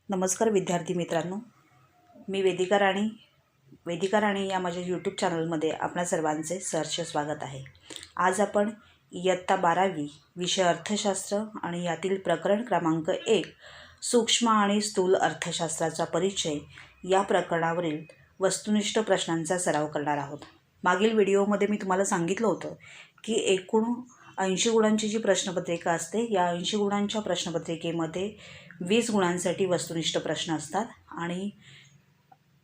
नमस्कार विद्यार्थी मित्रांनो, मी वेदिका राणी या माझ्या यूट्यूब चॅनलमध्ये आपणा सर्वांचे सहर्ष स्वागत आहे। आज आपण इयत्ता 12वी विषय अर्थशास्त्र आणि यातील प्रकरण क्रमांक 1 सूक्ष्म आणि स्थूल अर्थशास्त्राचा परिचय या प्रकरणावरील वस्तुनिष्ठ प्रश्नांचा सराव करणार आहोत। मागील व्हिडिओमध्ये मी तुम्हाला सांगितलं होतं की एकूण 80 गुणांची जी प्रश्नपत्रिका असते, या 80 गुणांच्या प्रश्नपत्रिकेमध्ये 20 गुणांसाठी वस्तुनिष्ठ प्रश्न असतात आणि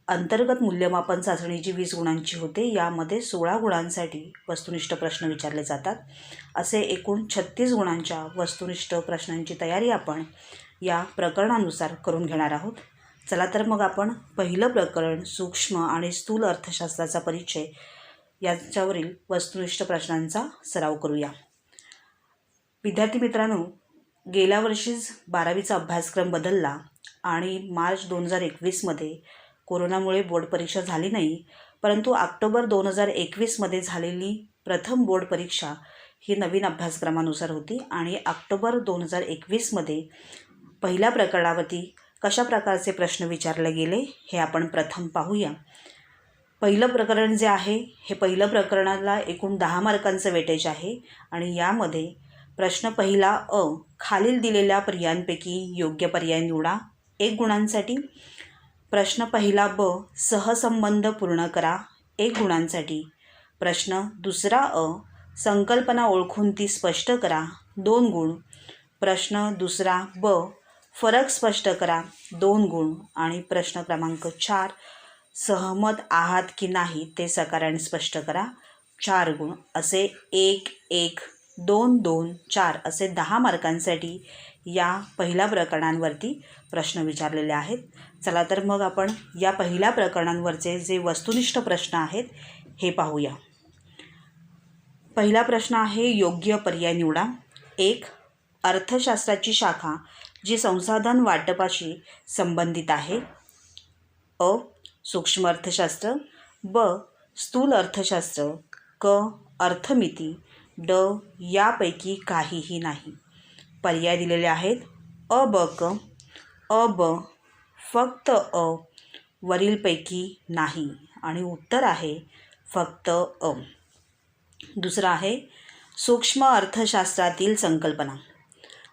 अंतर्गत मूल्यमापन चाचणी जी 20 गुणांची होते यामध्ये 16 गुणांसाठी वस्तुनिष्ठ प्रश्न विचारले जातात। असे एकूण 36 गुणांच्या वस्तुनिष्ठ प्रश्नांची तयारी आपण या प्रकरणानुसार करून घेणार आहोत। चला तर मग आपण पहिलं प्रकरण सूक्ष्म आणि स्थूल अर्थशास्त्राचा परिचय याच्यावरील वस्तुनिष्ठ प्रश्नांचा सराव करूया। विद्यार्थी मित्रांनो, गेल्या वर्षीच 12वीचा अभ्यासक्रम बदलला आणि मार्च 2021मध्ये कोरोनामुळे बोर्ड परीक्षा झाली नाही, परंतु ऑक्टोबर 2021मध्ये झालेली प्रथम बोर्ड परीक्षा ही नवीन अभ्यासक्रमानुसार होती आणि ऑक्टोबर 2021मध्ये पहिल्या प्रकरणावरती कशा प्रकारचे प्रश्न विचारले गेले हे आपण प्रथम पाहूया। पहिलं प्रकरण जे आहे हे पहिलं प्रकरणाला एकूण 10 मार्कांचं वेटेज आहे आणि यामध्ये प्रश्न पहिला अ, खालील दिलेल्या पर्यायांपैकी योग्य पर्याय निवडा 1 गुणांसाठी। प्रश्न पहिला ब, सहसंबंध पूर्ण करा 1 गुणांसाठी। प्रश्न दुसरा अ, संकल्पना ओळखून ती स्पष्ट करा 2 गुण। प्रश्न दुसरा ब, फरक स्पष्ट करा 2 गुण। आणि प्रश्न क्रमांक 4, सहमत आहात की नाही ते साकाराने स्पष्ट करा 4 गुण। असे 1, 1, 2, 2, 4 असे 10 मार्कांसाठी या पहिल्या प्रकरणांवरती प्रश्न विचारलेले आहेत। चला तर मग आपण या पहिल्या प्रकरणांवरचे जे वस्तुनिष्ठ प्रश्न आहेत हे पाहूया। पहिला प्रश्न आहे योग्य पर्याय निवडा। 1, अर्थशास्त्राची शाखा जी संसाधन वाटपाशी संबंधित आहे। अ, सूक्ष्म अर्थशास्त्र, ब, स्थूल अर्थशास्त्र, क, अर्थमिती, ड, यापैकी काहीही नाही। पर्याय दिलेले आहेत अ, ब, क, अ, ब, फक्त अ, वरीलपैकी नाही आणि उत्तर आहे फक्त अ। दुसरा आहे सूक्ष्म अर्थशास्त्रातील संकल्पना,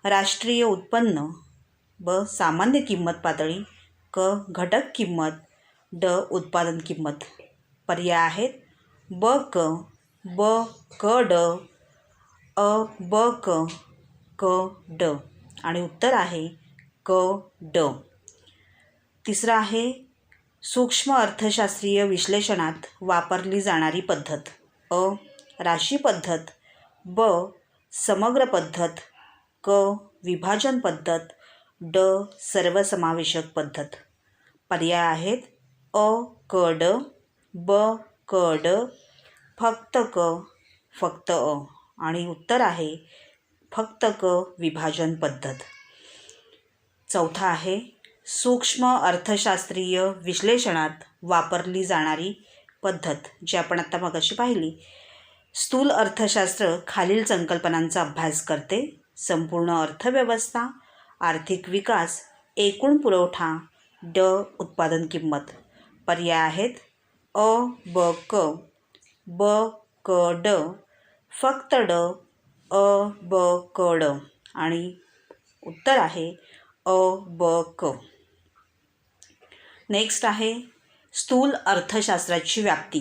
राष्ट्रीय उत्पन्न, ब, सामान्य किंमत पातळी, क, घटक किंमत, ड, उत्पादन किंमत। पर्याय आहेत ब, क, ब, क, ड, अ, ब, क, क, ड आणि उत्तर आहे क, ड। तिसरा आहे सूक्ष्म अर्थशास्त्रीय विश्लेषणात वापरली जाणारी पद्धत। अ, राशी पद्धत, ब, समग्र पद्धत, क, विभाजन पद्धत, ड, सर्वसमावेशक पद्धत। पर्याय आहेत अ, क, ड, ब, क, ड, फक्त क, फक्त अ आणि उत्तर आहे फक्त क, विभाजन पद्धत। चौथा आहे सूक्ष्म अर्थशास्त्रीय विश्लेषणात वापरली जाणारी पद्धत जी आपण आता मगाशी पाहिली। स्थूल अर्थशास्त्र खालील संकल्पनांचा अभ्यास करते: संपूर्ण अर्थव्यवस्था, आर्थिक विकास, एकूण पुरवठा, ड, उत्पादन किंमत। पर्याय आहेत अ, ब, क, ब, क, ड, फक्त ड, अ, ब, क, ड आणि उत्तर आहे अ, ब, क। नेक्स्ट आहे स्थूल अर्थशास्त्राची व्याप्ती।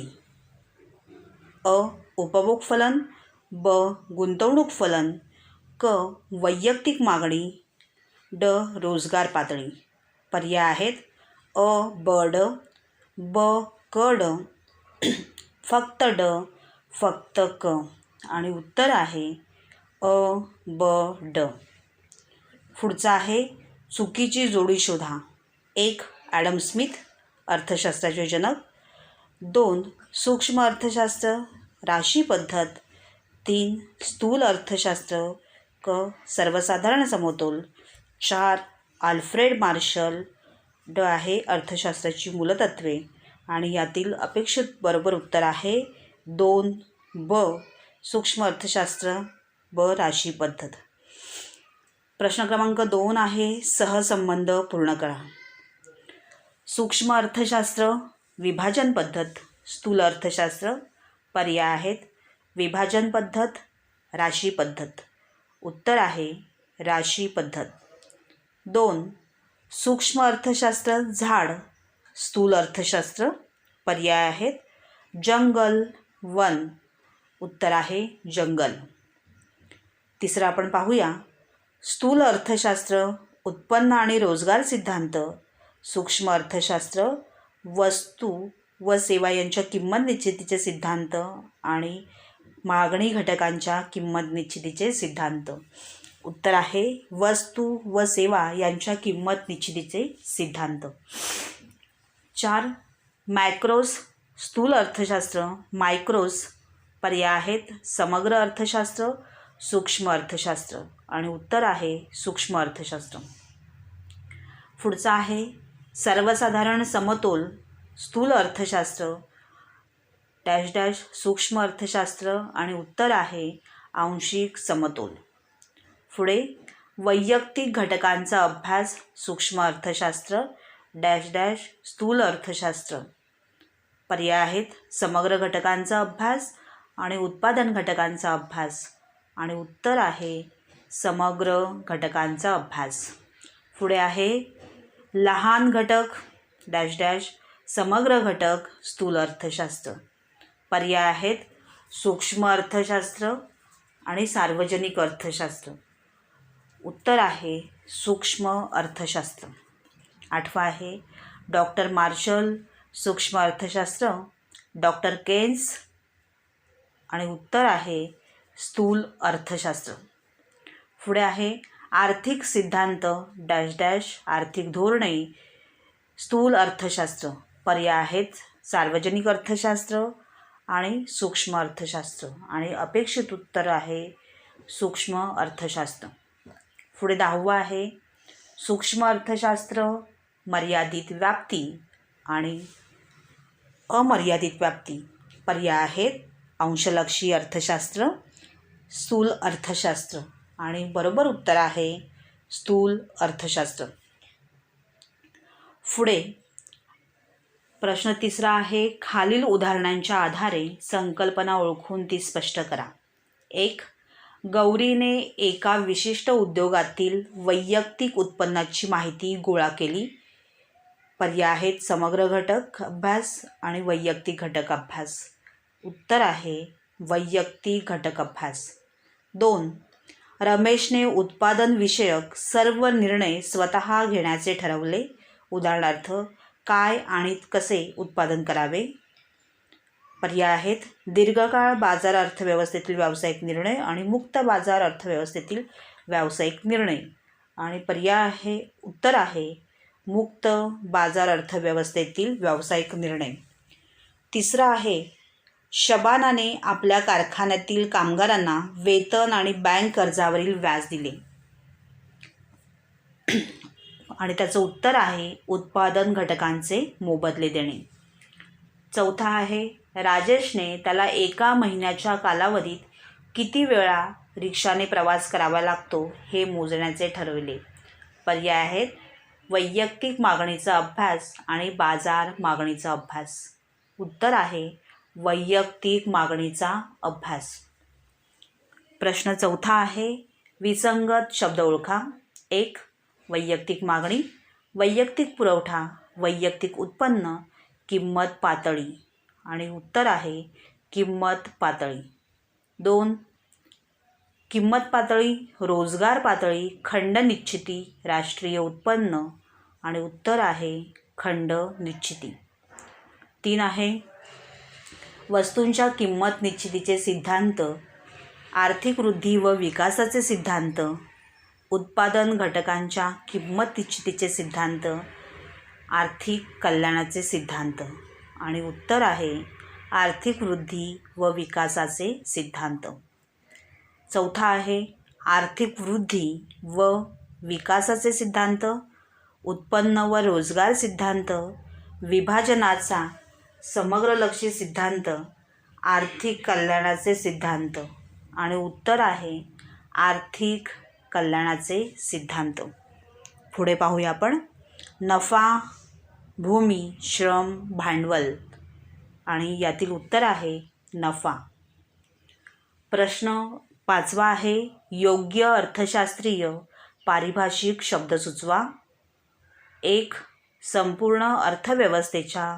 अ, उपभोग फलन, ब, गुंतवणूक फलन, क, वैयक्तिक मागणी, ड, रोजगार पातळी। पर्याय आहेत अ, ब, ड, ब, क, ड, फक्त ड, फक्त क आणि उत्तर आहे अ, ब, ड। पुढचा आहे चुकीची जोडी शोधा। 1, ॲडम स्मिथ, अर्थशास्त्राचे जनक, 2, सूक्ष्म अर्थशास्त्र, राशी पद्धत, 3, स्थूल अर्थशास्त्र, क, सर्वसाधारण समतोल, 4, आल्फ्रेड मार्शल, ड आहे अर्थशास्त्राची मूलतत्वे आणि यातील अपेक्षित बरोबर उत्तर आहे 2, ब, सूक्ष्म अर्थशास्त्र, ब, राशी पद्धत। प्रश्न क्रमांक 2 आहे सहसंबंध पूर्ण करा। सूक्ष्म अर्थशास्त्र, विभाजन पद्धत, स्थूल अर्थशास्त्र. पर्याय आहेत विभाजन पद्धत, राशी पद्धत. उत्तर आहे राशी पद्धत. 2. सूक्ष्म अर्थशास्त्र झाड, स्थूल अर्थशास्त्र. पर्याय आहेत जंगल, वन. उत्तर आहे जंगल. तिसरं आपण पाहूया स्थूल अर्थशास्त्र उत्पन्न आणि रोजगार सिद्धांत, सूक्ष्म अर्थशास्त्र वस्तू व सेवा यांच्या किंमत निश्चितीचे सिद्धांत आणि मागणी घटकांच्या किंमत निश्चितीचे सिद्धांत. उत्तर आहे वस्तू व सेवा यांच्या किंमत निश्चितीचे सिद्धांत. 4. मॅक्रोज, स्थूल अर्थशास्त्र, मायक्रोज. पर्याय आहेत समग्र अर्थशास्त्र, सूक्ष्म अर्थशास्त्र. आणि उत्तर आहे सूक्ष्म अर्थशास्त्र. पुढचा आहे सर्वसाधारण समतोल, स्थूल अर्थशास्त्र डॅश डॅश सूक्ष्म अर्थशास्त्र. आणि उत्तर आहे आंशिक समतोल. पुढे वैयक्तिक घटकांचा अभ्यास, सूक्ष्म अर्थशास्त्र डॅश डॅश स्थूल अर्थशास्त्र. पर्याय आहेत समग्र घटकांचा अभ्यास आणि उत्पादन घटकांचा अभ्यास. आणि उत्तर आहे समग्र घटकांचा अभ्यास. पुढे आहे लहान घटक डॅश डॅश समग्र घटक, स्थूल अर्थशास्त्र. पर्याय आहेत सूक्ष्म अर्थशास्त्र आणि सार्वजनिक अर्थशास्त्र. उत्तर आहे सूक्ष्म अर्थशास्त्र. 8 आहे डॉक्टर मार्शल, सूक्ष्म अर्थशास्त्र, डॉक्टर केन्स. आणि उत्तर आहे स्थूल अर्थशास्त्र. पुढे आहे आर्थिक सिद्धांत डॅश डॅश आर्थिक धोरणे, स्थूल अर्थशास्त्र. पर्याय आहेत सार्वजनिक अर्थशास्त्र आणि सूक्ष्म अर्थशास्त्र. आणि अपेक्षित उत्तर आहे सूक्ष्म अर्थशास्त्र. पुढे 10 आहे सूक्ष्म अर्थशास्त्र मर्यादित व्याप्ती आणि अमर्यादित व्याप्ती. पर्याय आहेत अंशलक्षी अर्थशास्त्र, स्थूल अर्थशास्त्र. आणि बरोबर उत्तर आहे स्थूल अर्थशास्त्र. पुढे प्रश्न 3 आहे खालील उदाहरणांच्या आधारे संकल्पना ओळखून ती स्पष्ट करा. 1. गौरीने एका विशिष्ट उद्योगातील वैयक्तिक उत्पन्नाची माहिती गोळा केली. पर्याय आहेत समग्र घटक अभ्यास आणि वैयक्तिक घटक अभ्यास. उत्तर आहे वैयक्तिक घटक अभ्यास. 2. रमेशने उत्पादन विषयक सर्व निर्णय स्वतः घेण्याचे ठरवले. उदाहरणार्थ काय आणि कसे उत्पादन करावे. पर्याय आहेत दीर्घकाळ बाजार अर्थव्यवस्थेतील व्यावसायिक निर्णय आणि मुक्त बाजार अर्थव्यवस्थेतील व्यावसायिक निर्णय. आणि पर्याय आहे उत्तर आहे मुक्त बाजार अर्थव्यवस्थेतील व्यावसायिक निर्णय. 3 आहे शबानाने आपल्या कारखान्यातील कामगारांना वेतन आणि बँक कर्जावरील व्याज दिले. आणि त्याचं उत्तर आहे उत्पादन घटकांचे मोबदले देणे. 4 आहे राजेशने त्याला एका महिन्याच्या कालावधीत किती वेळा रिक्षाने प्रवास करावा लागतो हे मोजण्याचे ठरविले. पर्याय आहेत वैयक्तिक मागणीचा अभ्यास आणि बाजार मागणीचा अभ्यास. उत्तर आहे वैयक्तिक मागणीचा अभ्यास. प्रश्न 4 आहे विसंगत शब्द ओळखा. 1. वैयक्तिक मागणी, वैयक्तिक पुरवठा, वैयक्तिक उत्पन्न, किंमत पातळी. आणि उत्तर आहे किंमत पातळी. 2. किंमत पातळी, रोजगार पातळी, खंड निश्चिती, राष्ट्रीय उत्पन्न. आणि उत्तर आहे खंड निश्चिती. 3 आहे वस्तूंच्या किंमत निश्चितीचे सिद्धांत, आर्थिक वृद्धी व विकासाचे सिद्धांत, उत्पादन घटकांच्या किंमत निश्चितीचे सिद्धांत, आर्थिक कल्याणाचे सिद्धांत. आणि उत्तर आहे आर्थिक वृद्धी व विकासाचे सिद्धांत. 4 आहे आर्थिक वृद्धी व विकासाचे सिद्धांत, उत्पन्न व रोजगार सिद्धांत, विभाजनाचा समग्रलक्षी सिद्धांत, आर्थिक कल्याणाचे सिद्धांत. आणि उत्तर आहे आर्थिक कल्याणाचे सिद्धांत. पुढे पाहूया आपण नफा भूमी, श्रम, भांडवल आणि यातील उत्तर आहे नफा. प्रश्न 5वा आहे योग्य अर्थशास्त्रीय पारिभाषिक शब्द सुचवा. 1. संपूर्ण अर्थव्यवस्थेच्या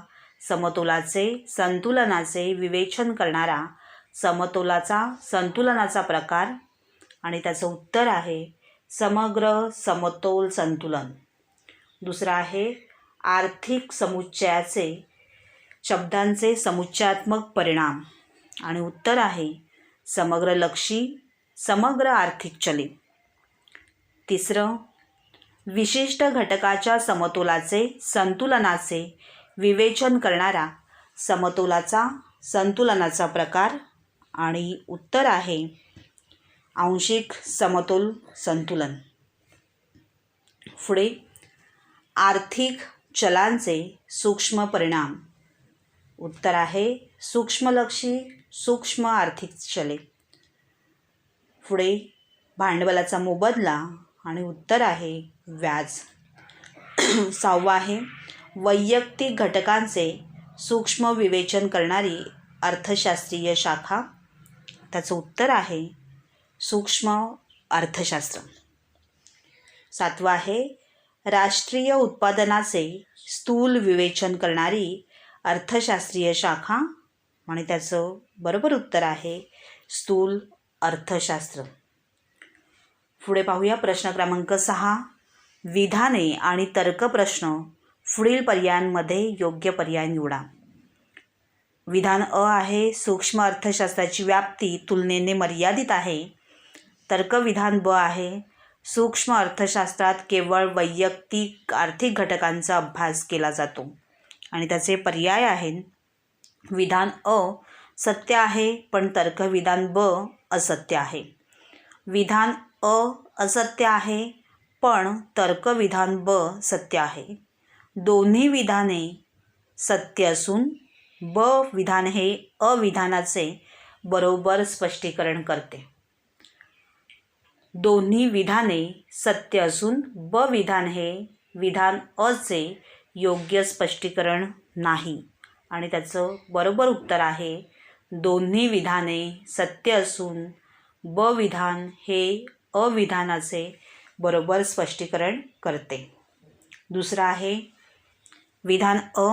संतुलनाचे विवेचन करणारा संतुलनाचा प्रकार आणि त्याचं उत्तर आहे समग्र समतोल संतुलन. दुसरा आहे आर्थिक समुच्चयाचे शब्दांचे समुच्चयात्मक परिणाम आणि उत्तर आहे समग्र आर्थिक चले. तिसरं विशिष्ट घटकाच्या संतुलनाचे विवेचन करणारा संतुलनाचा प्रकार आणि उत्तर आहे आंशिक समतोल संतुलन. पुढे आर्थिक चलांचे सूक्ष्म परिणाम. उत्तर आहे सूक्ष्मलक्षी सूक्ष्म आर्थिक चले. पुढे भांडवलाचा मोबदला आणि उत्तर आहे व्याज. 6वा आहे वैयक्तिक घटकांचे सूक्ष्म विवेचन करणारी अर्थशास्त्रीय शाखा. त्याचं उत्तर आहे सूक्ष्म अर्थशास्त्र. 7वा आहे राष्ट्रीय उत्पादनाचे स्थूल विवेचन करणारी अर्थशास्त्रीय शाखा आणि त्याचं बरोबर उत्तर आहे स्थूल अर्थशास्त्र. पुढे पाहूया प्रश्न क्रमांक 6. विधाने आणि तर्क प्रश्न. पुढील पर्यायांमध्ये योग्य पर्याय निवडा. विधान अ आहे सूक्ष्म अर्थशास्त्राची व्याप्ती तुलनेने मर्यादित आहे. तर्कविधान ब आहे सूक्ष्म अर्थशास्त्रात केवळ वैयक्तिक आर्थिक घटकांचा अभ्यास केला जातो आणि त्याचे पर्याय आहेत. विधान अ सत्य आहे पण तर्कविधान ब असत्य आहे. विधान अ असत्य आहे पण तर्कविधान ब सत्य आहे. दोन्ही विधाने सत्य असून ब विधान हे अविधानाचे बरोबर स्पष्टीकरण करते. दोन्ही विधाने सत्य असून ब विधान हे विधान अचे योग्य स्पष्टीकरण नाही आणि त्याचं बरोबर उत्तर आहे दोन्ही विधाने सत्य असून ब विधान हे अविधानाचे बरोबर स्पष्टीकरण करते. दुसरा आहे विधान अ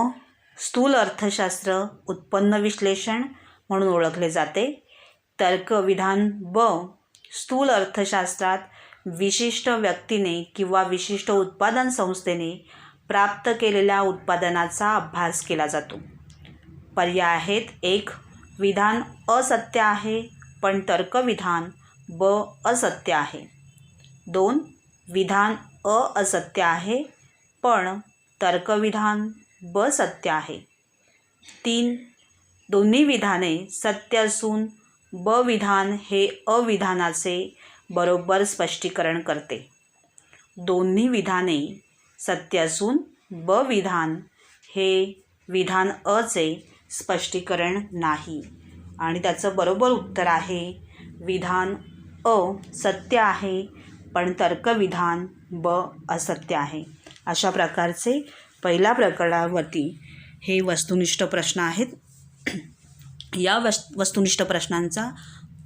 स्थूल अर्थशास्त्र उत्पन्न विश्लेषण म्हणून ओळखले जाते. तर्कविधान ब स्थूल अर्थशास्त्रात विशिष्ट व्यक्तीने किंवा विशिष्ट उत्पादन संस्थेने प्राप्त केलेल्या उत्पादनाचा अभ्यास केला जातो. पर्याय आहेत. 1. विधान असत्य आहे पण तर्कविधान ब असत्य आहे. 2. विधान अ असत्य आहे पण तर्कविधान ब सत्य आहे. 3. दोन्ही विधाने सत्य असून ब विधान हे अविधानाचे बरोबर स्पष्टीकरण करते. दोन्ही विधाने सत्य असून ब विधान हे विधान अचे स्पष्टीकरण नाही आणि त्याचं बरोबर उत्तर आहे विधान अ सत्य आहे पण तर्कविधान ब असत्य आहे. अशा प्रकारचे पहिल्या प्रकरणावरती हे वस्तुनिष्ठ प्रश्न आहेत. या वस्तुनिष्ठ प्रश्नांचा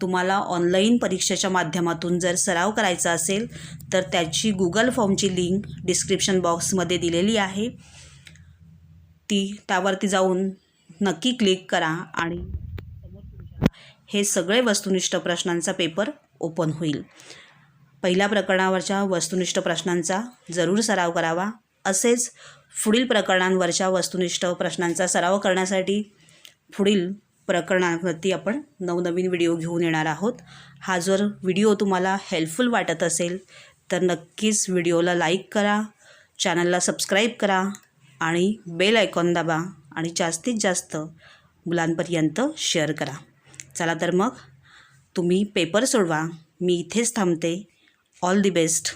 तुम्हाला ऑनलाईन परीक्षेच्या माध्यमातून जर सराव करायचा असेल तर त्याची गुगल फॉर्मची लिंक डिस्क्रिप्शन बॉक्समध्ये दिलेली आहे. त्यावरती जाऊन नक्की क्लिक करा आणि समोर तुमच्या हे सगळे वस्तुनिष्ठ प्रश्नांचा पेपर ओपन होईल. पहिल्या प्रकरणावरच्या वस्तुनिष्ठ प्रश्नांचा जरूर सराव करावा. असेच पुढील प्रकरणांवरच्या वस्तुनिष्ठ प्रश्नांचा सराव करण्यासाठी पुढील प्रकरणांवरती आपण नवनवीन व्हिडिओ घेऊन येणार आहोत. हा जर व्हिडिओ तुम्हाला हेल्पफुल वाटत असेल तर नक्कीच व्हिडिओला लाईक करा, चॅनलला सबस्क्राईब करा आणि बेल आयकॉन दाबा आणि जास्तीत जास्त मुलांपर्यंत शेअर करा. चला तर मग तुम्ही पेपर सोडवा. मी इथेच थांबते. All the best.